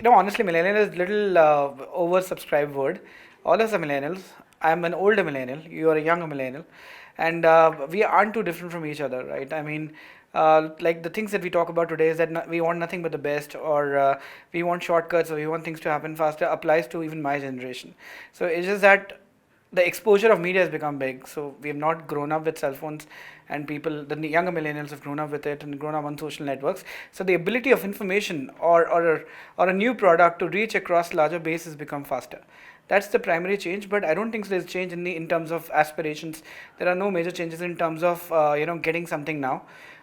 Honestly, millennial is little oversubscribed word. All of us are millennials. I'm an older millennial. You are a younger millennial, and we aren't too different from each other, right? I mean, like the things that we talk about today is that we want nothing but the best, or we want shortcuts, or we want things to happen faster. Applies to even my generation. So it's just that the exposure of media has become big. So we have not grown up with cell phones, and people, the younger millennials, have grown up with it and grown up on social networks. So the ability of information or a new product to reach across larger base has become faster. That's the primary change, but I don't think there's change in terms of aspirations. There are no major changes in terms of getting something now.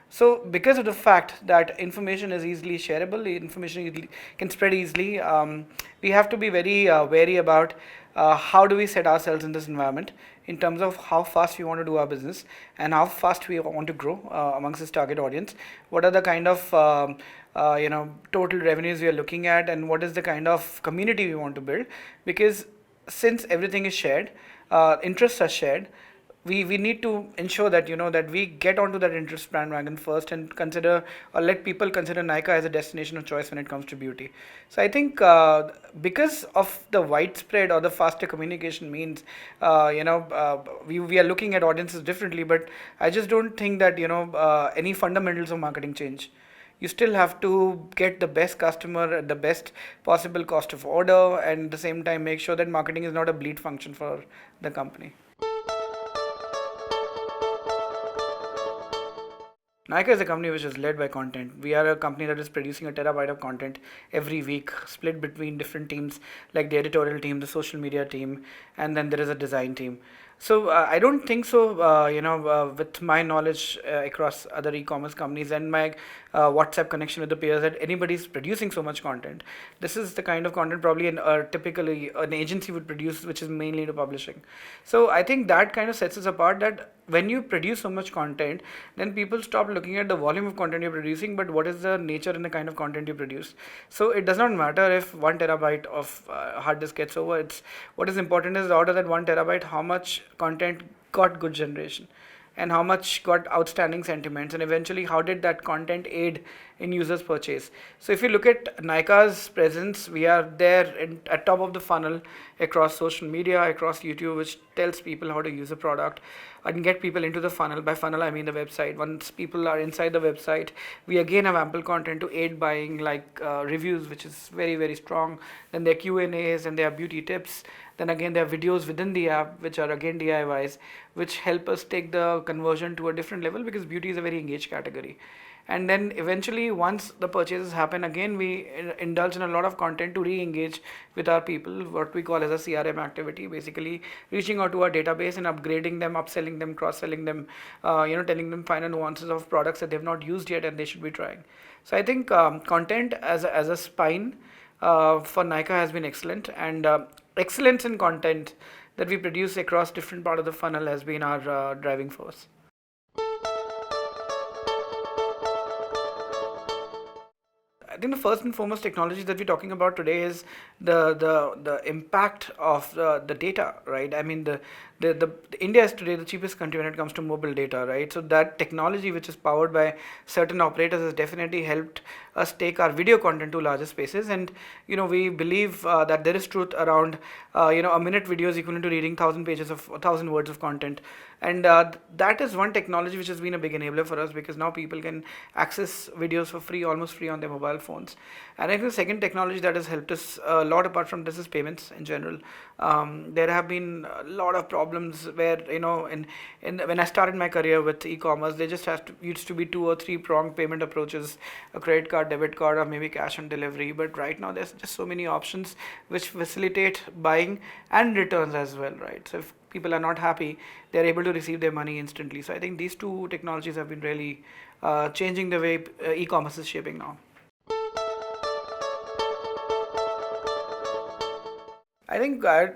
So, because of the fact that information is easily shareable, the information can spread easily, we have to be very wary about how do we set ourselves in this environment in terms of how fast we want to do our business and how fast we want to grow amongst this target audience. What are the kind of total revenues we are looking at, and what is the kind of community we want to build? Because since everything is shared, interests are shared, we need to ensure that that we get onto that interest bandwagon first and consider or let people consider Nykaa as a destination of choice when it comes to beauty. So I think because of the widespread or the faster communication means we are looking at audiences differently, but I just don't think that any fundamentals of marketing change. You still have to get the best customer at the best possible cost of order, and at the same time make sure that marketing is not a bleed function for the company. Nykaa is a company which is led by content. We are a company that is producing a terabyte of content every week, split between different teams like the editorial team, the social media team, and then there is a design team. So I don't think so. With my knowledge across other e-commerce companies and my WhatsApp connection with the peers, that anybody's producing so much content. This is the kind of content probably typically an agency would produce, which is mainly into publishing. So I think that kind of sets us apart. That when you produce so much content, then people stop looking at the volume of content you're producing, but what is the nature and the kind of content you produce. So it does not matter if 1 terabyte of hard disk gets over. It's what is important is out of that 1 terabyte, how much content got good generation and how much got outstanding sentiments, and eventually how did that content aid in users purchase. So if you look at Nykaa's presence, we are there at top of the funnel across social media, across YouTube, which tells people how to use a product and get people into the funnel. By funnel I mean the website. Once people are inside the website, we again have ample content to aid buying, like reviews, which is very very strong. Then there are Q&As and there are beauty tips. Then again there are videos within the app which are again DIYs, which help us take the conversion to a different level, because beauty is a very engaged category. And then eventually once the purchases happen, again we indulge in a lot of content to re-engage with our people, what we call as a CRM activity, basically reaching out to our database and upgrading them, upselling them, cross-selling them, telling them final nuances of products that they've not used yet and they should be trying. So I think content as a spine for Nykaa has been excellent, and excellence in content that we produce across different part of the funnel has been our driving force. I think the first and foremost technology that we're talking about today is the impact of the data, right? I mean, the India is today the cheapest country when it comes to mobile data, right? So that technology, which is powered by certain operators, has definitely helped us take our video content to larger spaces. And we believe that there is truth around a minute video is equivalent to reading 1,000 pages of 1,000 words of content. And that is one technology which has been a big enabler for us, because now people can access videos for free, almost free, on their mobile phones. And I think the second technology that has helped us a lot apart from this is payments in general. There have been a lot of problems where when I started my career with e-commerce, there just used to be 2 or 3 pronged payment approaches: a credit card, debit card, or maybe cash on delivery. But right now there's just so many options which facilitate buying and returns as well, right? So if people are not happy, they're able to receive their money instantly. So I think these two technologies have been really changing the way e-commerce is shaping now. I think I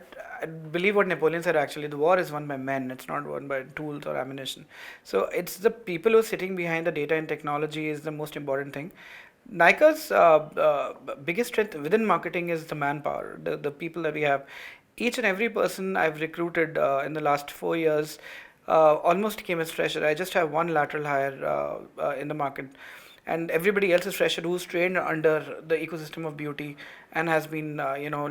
believe what Napoleon said actually: the war is won by men, it's not won by tools or ammunition. So it's the people who are sitting behind the data and technology is the most important thing. Nykaa's biggest strength within marketing is the manpower, the people that we have. Each and every person I've recruited in the last 4 years almost came as fresher. I just have one lateral hire in the market. and everybody else is fresher who's trained under the ecosystem of beauty and has been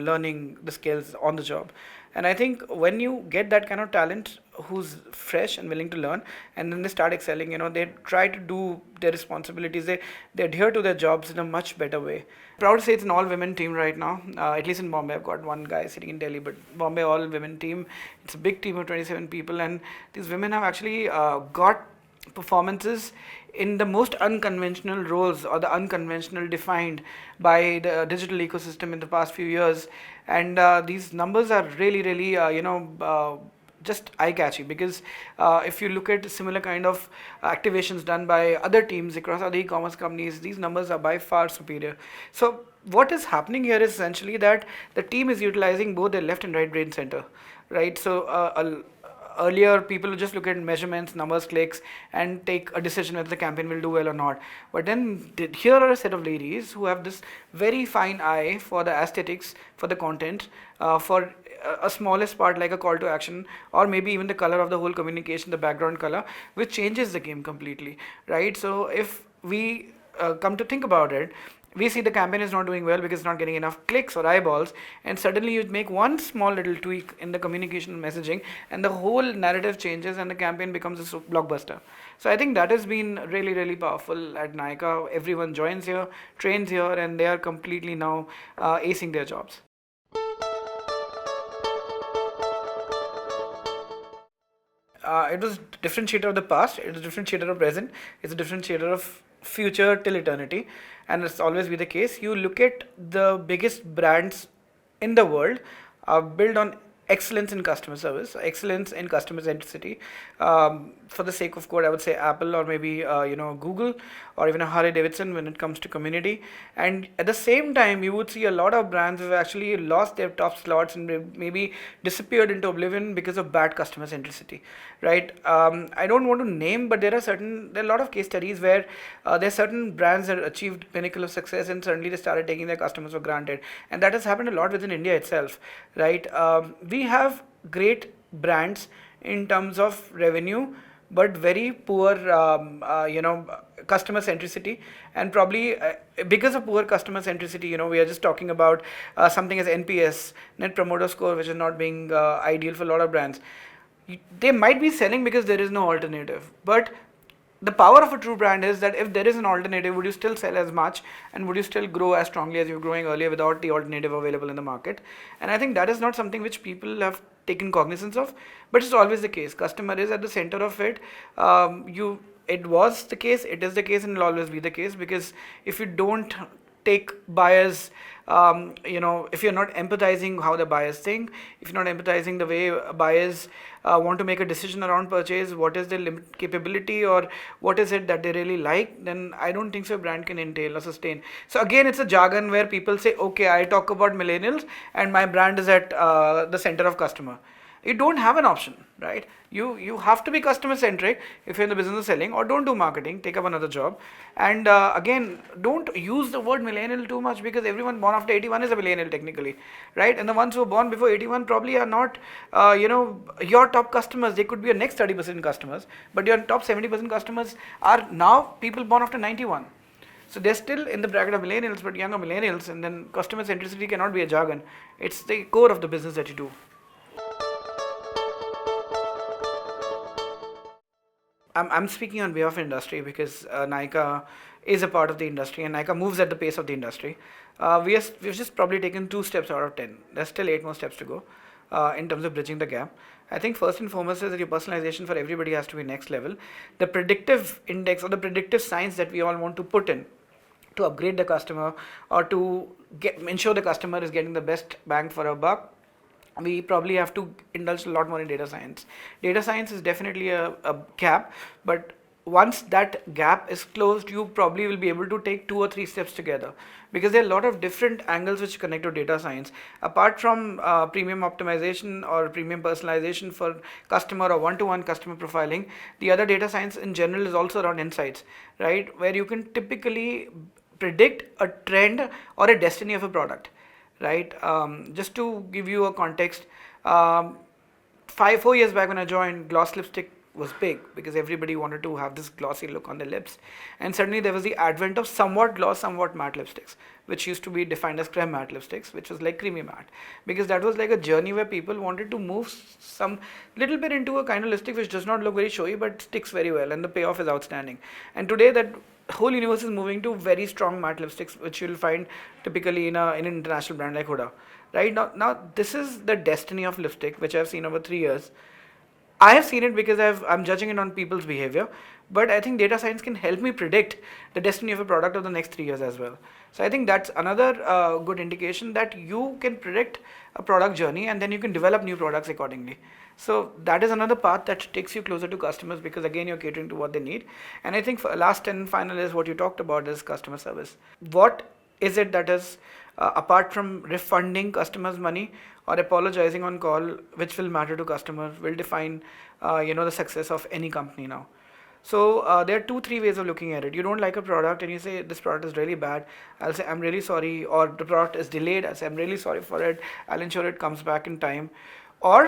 learning the skills on the job. And I think when you get that kind of talent who's fresh and willing to learn, and then they start excelling, they try to do their responsibilities, they adhere to their jobs in a much better way. Proud to say it's an all women team right now, at least in Bombay. I've got one guy sitting in Delhi, but Bombay all women team. It's a big team of 27 people, and these women have actually got performances in the most unconventional roles, or the unconventional defined by the digital ecosystem in the past few years. And these numbers are really, really, just eye-catchy, because if you look at similar kind of activations done by other teams across other e-commerce companies, these numbers are by far superior. So what is happening here is essentially that the team is utilizing both their left and right brain center, right? So earlier people would just look at measurements, numbers, clicks, and take a decision whether the campaign will do well or not. But then here are a set of ladies who have this very fine eye for the aesthetics, for the content, for a smallest part like a call to action, or maybe even the color of the whole communication, the background color, which changes the game completely, right? So if we come to think about it, we see the campaign is not doing well because it's not getting enough clicks or eyeballs, and suddenly you make one small little tweak in the communication and messaging, and the whole narrative changes and the campaign becomes a blockbuster. So I think that has been really, really powerful at Nykaa. Everyone joins here, trains here, and they are completely now acing their jobs. It was differentiator of the past, it was differentiator of present, it's a differentiator of future till eternity, and it's always be the case. You look at the biggest brands in the world built on excellence in customer service, excellence in customer centricity. For the sake of code, I would say Apple, or maybe Google, or even a Harley Davidson when it comes to community. And at the same time, you would see a lot of brands who have actually lost their top slots and maybe disappeared into oblivion because of bad customer centricity, right? I don't want to name, but there are a lot of case studies where there are certain brands that achieved pinnacle of success, and suddenly they started taking their customers for granted, and that has happened a lot within India itself, right? We have great brands in terms of revenue, but very poor customer centricity. And probably because of poor customer centricity, we are just talking about something as NPS, net promoter score, which is not being ideal for a lot of brands. They might be selling because there is no alternative, but the power of a true brand is that if there is an alternative, would you still sell as much, and would you still grow as strongly as you were growing earlier without the alternative available in the market? And I think that is not something which people have taken cognizance of, but it's always the case. Customer is at the center of it. It was the case, it is the case, and will always be the case, because if you don't take buyers, if you're not empathizing how the buyers think, if you're not empathizing the way buyers want to make a decision around purchase, what is their limit capability, or what is it that they really like, then I don't think so a brand can entail or sustain. So again, it's a jargon where people say, okay, I talk about millennials and my brand is at the center of customer. You don't have an option, right? You have to be customer centric if you're in the business of selling, or don't do marketing, take up another job. And again, don't use the word millennial too much, because everyone born after 81 is a millennial technically, right? And the ones who were born before 81 probably are not your top customers. They could be your next 30% customers, but your top 70% customers are now people born after 91. So they're still in the bracket of millennials, but younger millennials. And then customer centricity cannot be a jargon. It's the core of the business that you do. I'm speaking on behalf of industry, because Nykaa is a part of the industry, and Nykaa moves at the pace of the industry. We've just probably taken 2 steps out of 10. There's still 8 more steps to go in terms of bridging the gap. I think first and foremost is that your personalization for everybody has to be next level. The predictive index, or the predictive science that we all want to put in to upgrade the customer, or to ensure the customer is getting the best bang for a buck, we probably have to indulge a lot more in data science. Data science is definitely a gap, but once that gap is closed, you probably will be able to take 2 or 3 steps together, because there are a lot of different angles which connect to data science. Apart from premium optimization or premium personalization for customer, or one-to-one customer profiling, the other data science in general is also around insights, right? Where you can typically predict a trend or a destiny of a product, right? Just to give you a context, 4 years back when I joined, gloss lipstick was big because everybody wanted to have this glossy look on their lips. And suddenly there was the advent of somewhat gloss, somewhat matte lipsticks, which used to be defined as creme matte lipsticks, which was like creamy matte. Because that was like a journey where people wanted to move some little bit into a kind of lipstick which does not look very showy but sticks very well, and the payoff is outstanding. And today that whole universe is moving to very strong matte lipsticks, which you'll find typically in an international brand like Huda. Right now, this is the destiny of lipstick, which I've seen over 3 years. I have seen it because I'm judging it on people's behavior, but I think data science can help me predict the destiny of a product of the next 3 years as well. So I think that's another good indication that you can predict a product journey and then you can develop new products accordingly. So that is another path that takes you closer to customers because again you're catering to what they need. And I think for last and final is what you talked about is customer service. What is it that is apart from refunding customers money or apologizing on call, which will matter to customers, will define the success of any company now. So there are 2-3 ways of looking at it. You don't like a product and you say this product is really bad, I'll say I'm really sorry. Or the product is delayed, I'll say I'm really sorry for it, I'll ensure it comes back in time. Or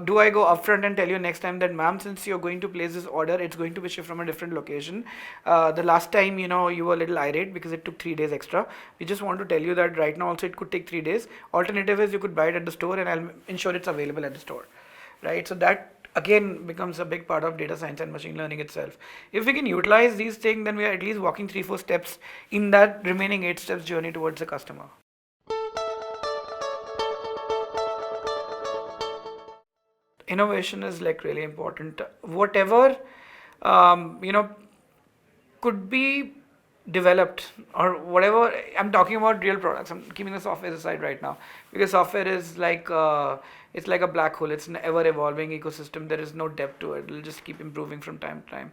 do I go upfront and tell you next time that ma'am, since you're going to place this order, it's going to be shipped from a different location. The last time you were a little irate because it took 3 days extra. We just want to tell you that right now also it could take 3 days. Alternative is you could buy it at the store and I'll ensure it's available at the store. Right? So that again becomes a big part of data science and machine learning itself. If we can utilize these things, then we are at least walking 3-4 steps in that remaining 8 steps journey towards the customer. Innovation is like really important. Whatever could be developed or whatever, I'm talking about real products, I'm keeping the software aside right now because software is like it's like a black hole. It's an ever evolving ecosystem. There is no depth to it. It'll just keep improving from time to time.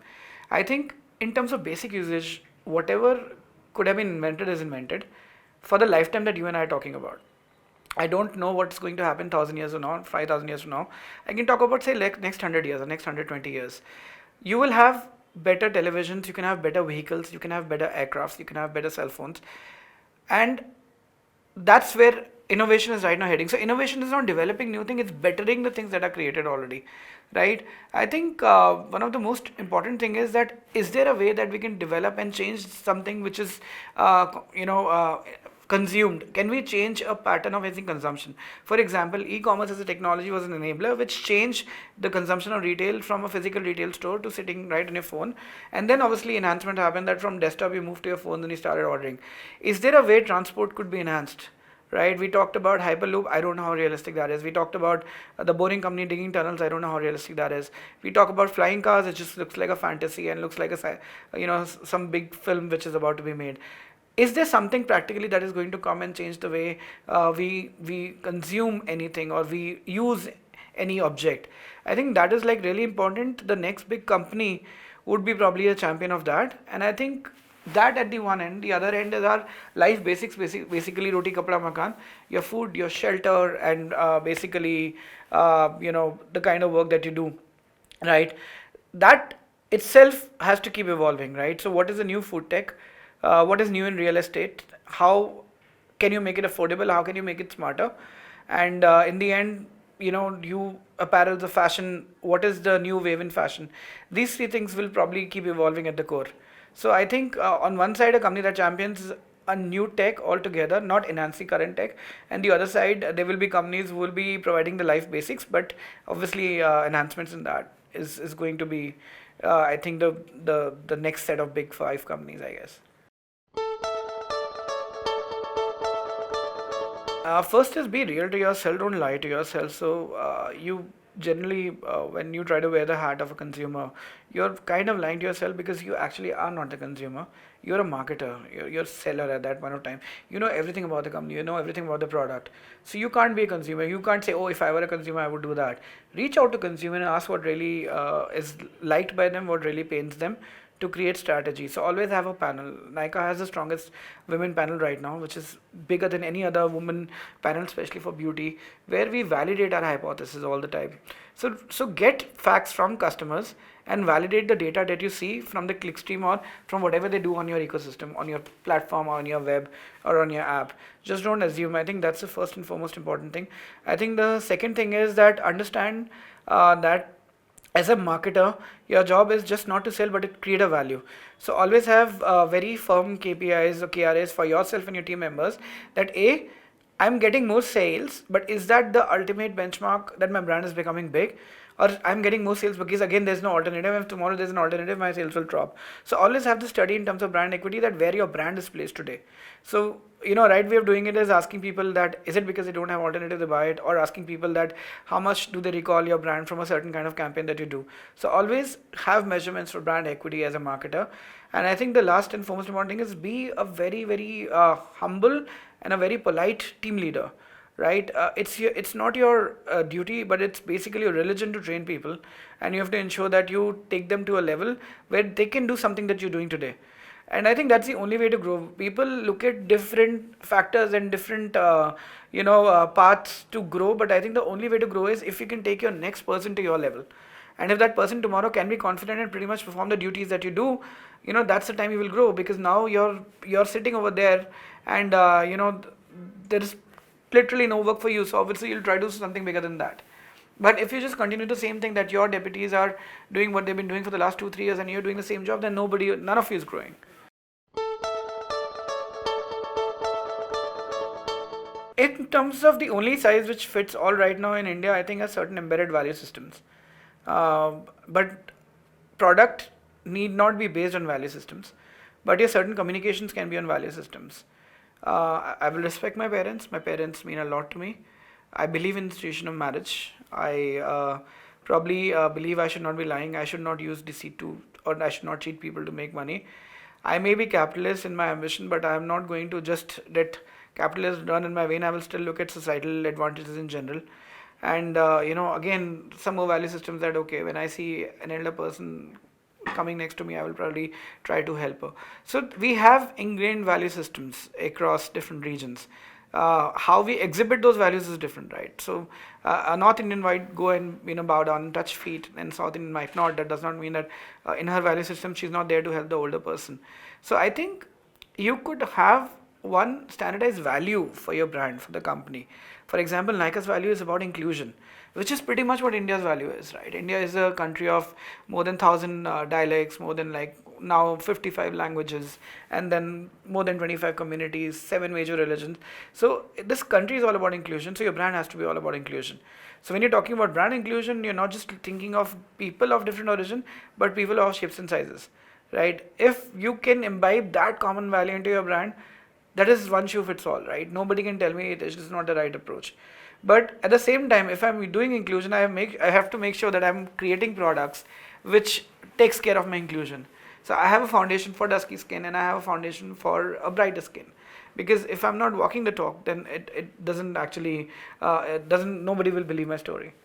I think in terms of basic usage, whatever could have been invented is invented for the lifetime that you and I are talking about. I don't know what's going to happen 1,000 years from now, 5,000 years from now. I can talk about say like next 100 years or next 120 years. You will have better televisions, you can have better vehicles, you can have better aircrafts, you can have better cell phones. And that's where innovation is right now heading. So innovation is not developing new things, it's bettering the things that are created already, right? I think one of the most important thing is that is there a way that we can develop and change something which is consumed? Can we change a pattern of basic consumption? For example, e-commerce as a technology was an enabler which changed the consumption of retail from a physical retail store to sitting right on your phone, and then obviously enhancement happened that from desktop you moved to your phone and you started ordering. Is there a way transport could be enhanced? Right, we talked about hyperloop. I don't know how realistic that is. We talked about the boring company digging tunnels. I don't know how realistic that is. We talk about flying cars. It just looks like a fantasy and looks like some big film which is about to be made. Is there something practically that is going to come and change the way we consume anything or we use any object? I think that is like really important. The next big company would be probably a champion of that, and I think that at the one end. The other end is our life basics, basically roti kapda makan, your food, your shelter, and basically the kind of work that you do, right? That itself has to keep evolving, right? So what is the new food tech? What is new in real estate? How can you make it affordable? How can you make it smarter? And in the end, you apparel, the fashion, what is the new wave in fashion? These 3 things will probably keep evolving at the core. So I think on one side, a company that champions a new tech altogether, not enhancing current tech, and the other side, there will be companies who will be providing the life basics, but obviously enhancements in that is going to be, I think, the next set of big 5 companies, I guess. First is be real to yourself, don't lie to yourself. So you generally, when you try to wear the hat of a consumer, you're kind of lying to yourself because you actually are not the consumer. You're a marketer, you're a seller at that point of time. You know everything about the company, you know everything about the product. So you can't be a consumer. You can't say, oh, if I were a consumer, I would do that. Reach out to consumer and ask what really is liked by them, what really pains them, to create strategy. So always have a panel. Nykaa has the strongest women panel right now, which is bigger than any other women panel, especially for beauty, where we validate our hypothesis all the time. So get facts from customers and validate the data that you see from the clickstream or from whatever they do on your ecosystem, on your platform, or on your web, or on your app. Just don't assume. I think that's the first and foremost important thing. I think the second thing is that understand that as a marketer, your job is just not to sell but to create a value. So always have very firm KPIs or KRAs for yourself and your team members, that A, I'm getting more sales, but is that the ultimate benchmark that my brand is becoming big? Or I'm getting more sales because again there's no alternative. If tomorrow there's an alternative, my sales will drop. So always have to study in terms of brand equity, that where your brand is placed today. So right way of doing it is asking people that is it because they don't have alternative they buy it, or asking people that how much do they recall your brand from a certain kind of campaign that you do. So always have measurements for brand equity as a marketer. And I think the last and foremost important thing is be a very very humble and a very polite team leader, right? It's not your duty, but it's basically your religion to train people, and you have to ensure that you take them to a level where they can do something that you're doing today. And I think that's the only way to grow. People look at different factors and different paths to grow, but I think the only way to grow is if you can take your next person to your level. And if that person tomorrow can be confident and pretty much perform the duties that you do, that's the time you will grow, because now you're sitting over there, and there is literally no work for you. So obviously you'll try to do something bigger than that. But if you just continue the same thing, that your deputies are doing what they've been doing for the last 2-3 years and you're doing the same job, then none of you is growing. In terms of the only size which fits all right now in India, I think are certain embedded value systems. But product need not be based on value systems, but your certain communications can be on value systems. I will respect my parents. My parents mean a lot to me. I believe in the institution of marriage. I probably believe I should not be lying. I should not use deceit to, or I should not cheat people to make money. I may be capitalist in my ambition, but I am not going to just let capitalism run in my vein. I will still look at societal advantages in general. And again, some more value systems that okay, when I see an elder person coming next to me, I will probably try to help her. So we have ingrained value systems across different regions. How we exhibit those values is different, right? So a North Indian might go and bow down, touch feet, and South Indian might not. That does not mean that in her value system she's not there to help the older person. So I think you could have one standardized value for your brand, for the company. For example, Nike's value is about inclusion, which is pretty much what India's value is, right? India is a country of more than 1,000 dialects, more than like now 55 languages, and then more than 25 communities, 7 major religions. So this country is all about inclusion, so your brand has to be all about inclusion. So when you're talking about brand inclusion, you're not just thinking of people of different origin, but people of shapes and sizes, right? If you can imbibe that common value into your brand, that is one shoe fits all, right? Nobody can tell me it is not the right approach. But at the same time, if I'm doing inclusion, I have to make sure that I'm creating products which takes care of my inclusion. So I have a foundation for dusky skin and I have a foundation for a brighter skin. Because if I'm not walking the talk, then it doesn't actually, nobody will believe my story.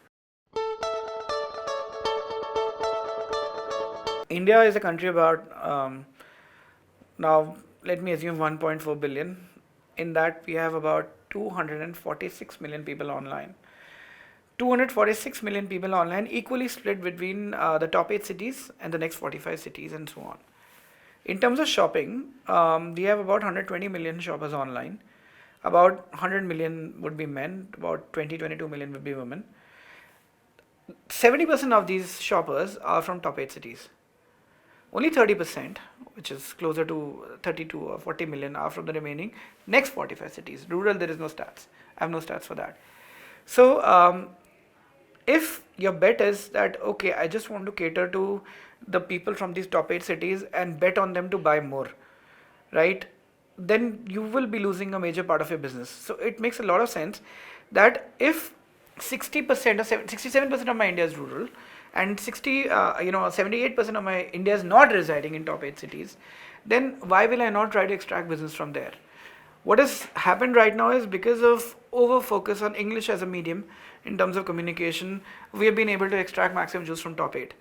India is a country about, now let me assume 1.4 billion. In that we have about 246 million people online. 246 million people online, equally split between the top 8 cities and the next 45 cities and so on. In terms of shopping, we have about 120 million shoppers online. About 100 million would be men, about 22 million would be women. 70% of these shoppers are from top 8 cities. Only 30%, which is closer to 32 or 40 million, are from the remaining next 45 cities. Rural, there is no stats. I have no stats for that. So, if your bet is that, okay, I just want to cater to the people from these top 8 cities and bet on them to buy more, right? Then you will be losing a major part of your business. So, it makes a lot of sense that if 60% or 67% of my India is rural, and 78% of my India is not residing in top 8 cities, then why will I not try to extract business from there? What has happened right now is because of over focus on English as a medium in terms of communication, we have been able to extract maximum juice from top 8.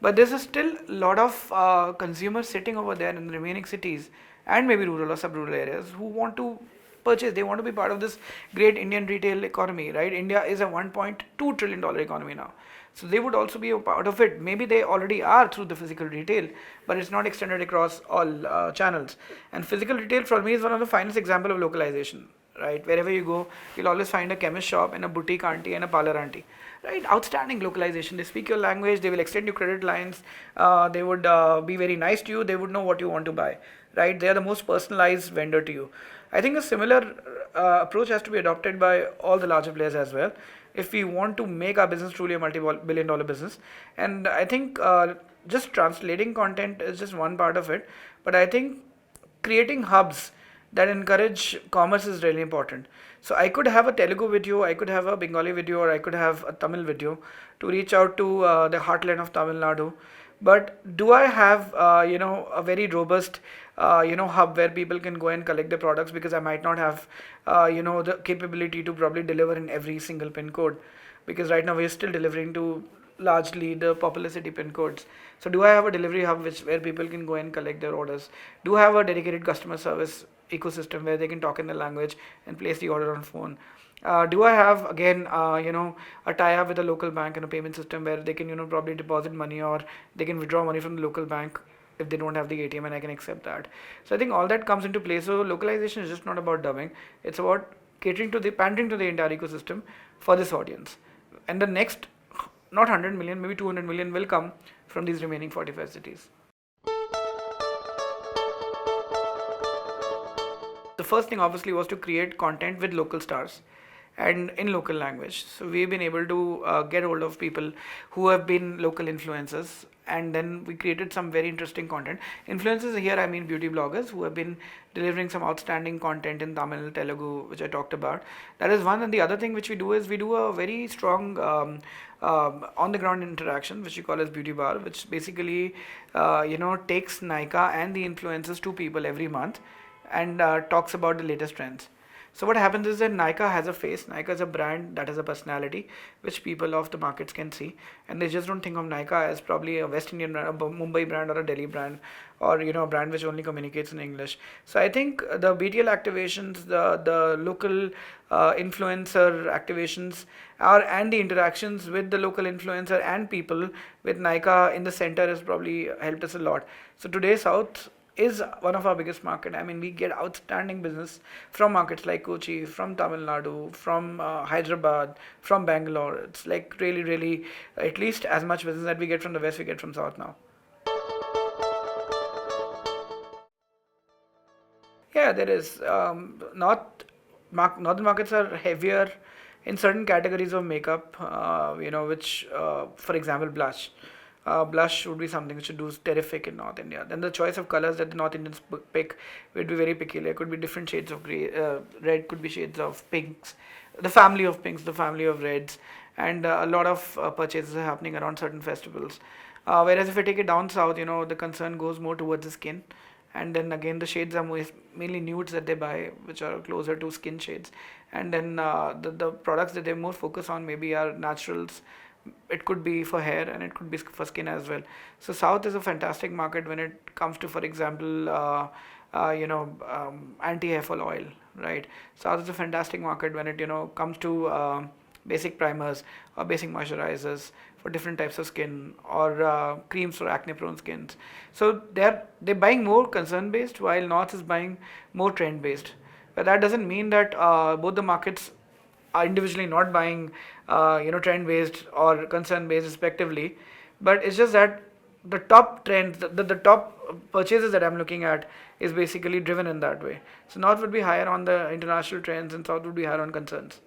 But there's still a lot of consumers sitting over there in the remaining cities and maybe rural or sub-rural areas who want to purchase, they want to be part of this great Indian retail economy, right? India is a $1.2 trillion economy now. So they would also be a part of it. Maybe they already are through the physical retail, but it's not extended across all channels. And physical retail for me is one of the finest example of localization. right? Wherever you go, you'll always find a chemist shop and a boutique auntie and a parlor auntie, right? Outstanding localization. They speak your language. They will extend you credit lines. They would be very nice to you. They would know what you want to buy, right? They are the most personalized vendor to you. I think a similar approach has to be adopted by all the larger players as well, if we want to make our business truly a multi-billion dollar business. And I think just translating content is just one part of it, but I think creating hubs that encourage commerce is really important. So I could have a Telugu video, I could have a Bengali video, or I could have a Tamil video to reach out to the heartland of Tamil Nadu. But do I have a very robust hub where people can go and collect the products, because I might not have the capability to probably deliver in every single pin code, because right now we're still delivering to largely the popular city pin codes. So do I have a delivery hub where people can go and collect their orders? Do I have a dedicated customer service ecosystem where they can talk in the language and place the order on phone? Do I have again a tie-up with a local bank and a payment system where they can probably deposit money, or they can withdraw money from the local bank if they don't have the ATM, and I can accept that. So I think all that comes into play. So localization is just not about dubbing; it's about catering to the pandering to the entire ecosystem for this audience. And the next, not 100 million, maybe 200 million will come from these remaining 45 cities. The first thing obviously was to create content with local stars and in local language. So we've been able to get hold of people who have been local influencers, and then we created some very interesting content. Influencers here, I mean beauty bloggers who have been delivering some outstanding content in Tamil, Telugu, which I talked about. That is one. And the other thing which we do is we do a very strong on the ground interaction, which we call as beauty bar, which basically takes Nykaa and the influencers to people every month and talks about the latest trends. So what happens is that Nykaa has a face. Nykaa is a brand that has a personality, which people of the markets can see, and they just don't think of Nykaa as probably a West Indian brand, a Mumbai brand, or a Delhi brand, or a brand which only communicates in English. So I think the BTL activations, the local influencer activations, and the interactions with the local influencer and people with Nykaa in the center has probably helped us a lot. So today South is one of our biggest market. I mean, we get outstanding business from markets like Kochi, from Tamil Nadu, from Hyderabad, from Bangalore. It's like really, really, at least as much business that we get from the West, we get from South now. Yeah, there is. Northern markets are heavier in certain categories of makeup, which, for example, blush. Blush would be something which would do terrific in North India. Then the choice of colors that the North Indians pick would be very peculiar. It could be different shades of grey, red could be shades of pinks, the family of pinks, the family of reds, and a lot of purchases are happening around certain festivals. Whereas if I take it down south, the concern goes more towards the skin, and then again the shades are mainly nudes that they buy, which are closer to skin shades, and then the products that they more focus on maybe are naturals. It could be for hair and it could be for skin as well. So South is a fantastic market when it comes to, for example, anti-hair fall oil, right? South is a fantastic market when it comes to basic primers or basic moisturizers for different types of skin, or creams for acne prone skins. So they're buying more concern based, while North is buying more trend based. But that doesn't mean that both the markets are individually not buying trend based or concern based respectively, but it's just that the top trends, the top purchases that I'm looking at is basically driven in that way. So North would be higher on the international trends and South would be higher on concerns.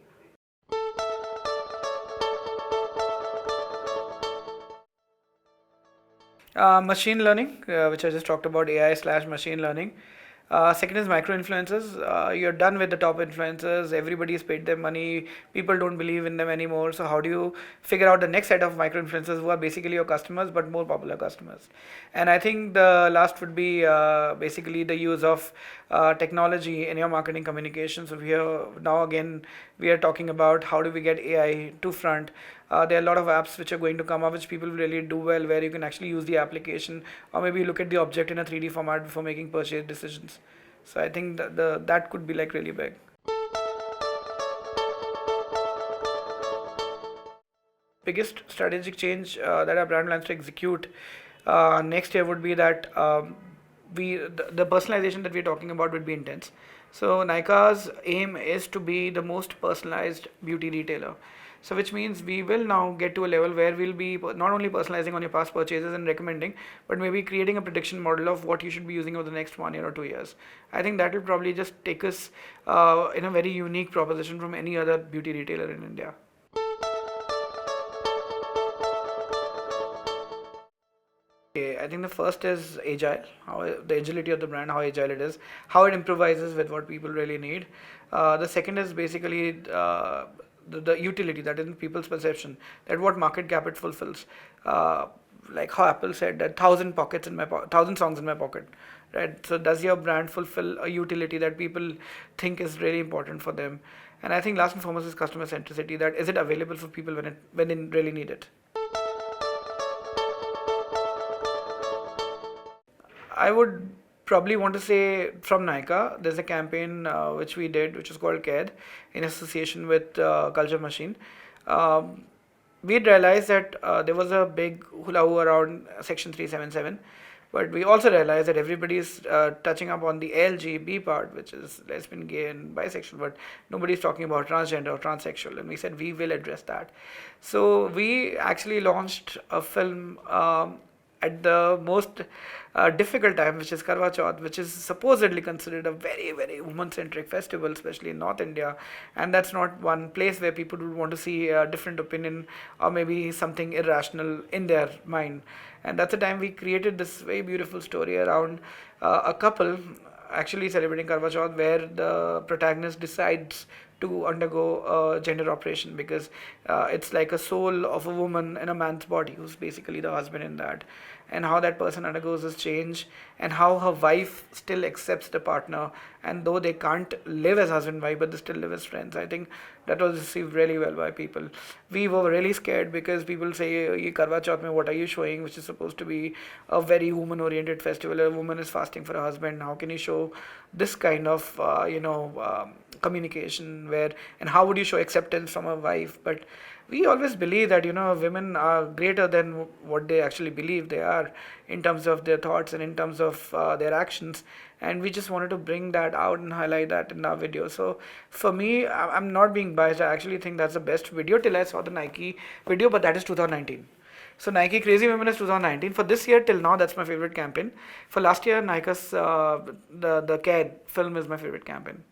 Machine learning, which I just talked about, AI/machine learning. Second is micro influencers. You're done with the top influencers. Everybody's paid their money. People don't believe in them anymore. So how do you figure out the next set of micro influencers who are basically your customers but more popular customers? And I think the last would be basically the use of technology in your marketing communications. So now again we are talking about how do we get AI to front. There are a lot of apps which are going to come up which people really do well, where you can actually use the application or maybe look at the object in a 3D format before making purchase decisions. So I think that could be like really big. Biggest strategic change that our brand plans to execute next year would be that the personalization that we're talking about would be intense. So Nykaa's aim is to be the most personalized beauty retailer. So which means we will now get to a level where we'll be not only personalizing on your past purchases and recommending, but maybe creating a prediction model of what you should be using over the next 1 year or 2 years. I think that will probably just take us in a very unique proposition from any other beauty retailer in India. Okay, I think the first is agile, how the agility of the brand, how agile it is, how it improvises with what people really need. The second is basically the utility, that is in people's perception, that what market gap it fulfills. Like how Apple said that thousand pockets in my thousand songs in my pocket, right? So does your brand fulfill a utility that people think is really important for them? And I think last and foremost is customer centricity. That is it available for people when they really need it. I would probably want to say from Nykaa, there's a campaign which we did, which is called CARE, in association with Culture Machine. Um, we realized that there was a big hula hoo around Section 377, but we also realized that everybody is touching up on the LGB part, which is lesbian, gay, and bisexual, but nobody's talking about transgender or transsexual. And we said we will address that. So we actually launched a film at the most difficult time, which is Karwa Chauth, which is supposedly considered a very, very woman-centric festival, especially in North India. And that's not one place where people would want to see a different opinion or maybe something irrational in their mind. And that's the time we created this very beautiful story around a couple actually celebrating Karwa Chauth, where the protagonist decides to undergo a gender operation because it's like a soul of a woman in a man's body who's basically the husband in that, and how that person undergoes this change, and how her wife still accepts the partner, and though they can't live as husband and wife, but they still live as friends. I think that was received really well by people. We were really scared because people say, "Ye Karwa Chauth mein what are you showing?" Which is supposed to be a very woman-oriented festival. A woman is fasting for her husband. How can you show this kind of communication where, and how would you show acceptance from a wife? But we always believe that women are greater than what they actually believe they are in terms of their thoughts and in terms of their actions, and we just wanted to bring that out and highlight that in our video. So for me, I'm not being biased. I actually think that's the best video till I saw the Nike video, but that is 2019. So Nike Crazy Women is 2019. For this year till now, that's my favorite campaign. For last year, Nike's the CAD film is my favorite campaign.